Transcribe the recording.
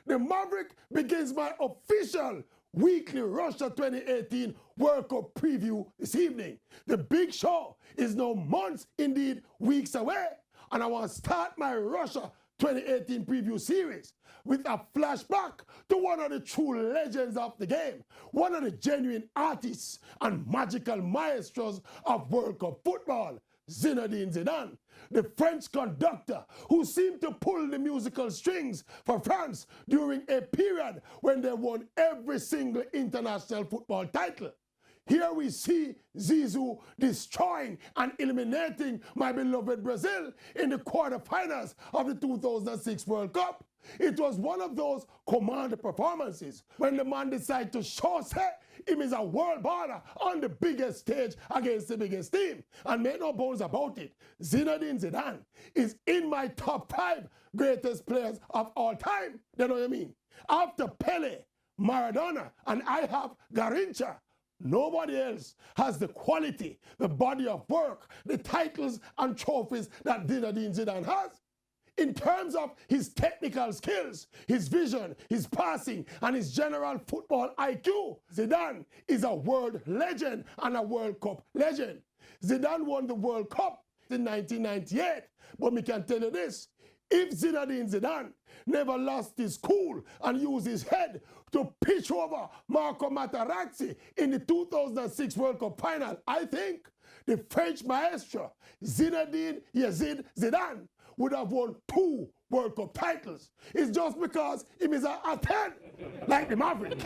The Maverick begins my official weekly Russia 2018 World Cup preview this evening. The big show is now months, indeed weeks away, and I want to start my Russia 2018 preview series with a flashback to one of the true legends of the game, one of the genuine artists and magical maestros of World Cup football, Zinedine Zidane, the French conductor who seemed to pull the musical strings for France during a period when they won every single international football title. Here we see Zizou destroying and eliminating my beloved Brazil in the quarterfinals of the 2006 World Cup. It was one of those command performances when the man decided to show him is a world baller on the biggest stage against the biggest team. And make no bones about it, Zinedine Zidane is in my top 5 greatest players of all time. You know what I mean? After Pele, Maradona, and I have Garrincha, nobody else has the quality, the body of work, the titles and trophies that Zinedine Zidane has. In terms of his technical skills, his vision, his passing, and his general football IQ, Zidane is a world legend and a World Cup legend. Zidane won the World Cup in 1998, but me can tell you this, if Zinedine Zidane never lost his cool and used his head to pitch over Marco Materazzi in the 2006 World Cup final, I think the French maestro Zinedine Yazid Zidane would have won 2 World Cup titles. It's just because he is a 10, like the Maverick.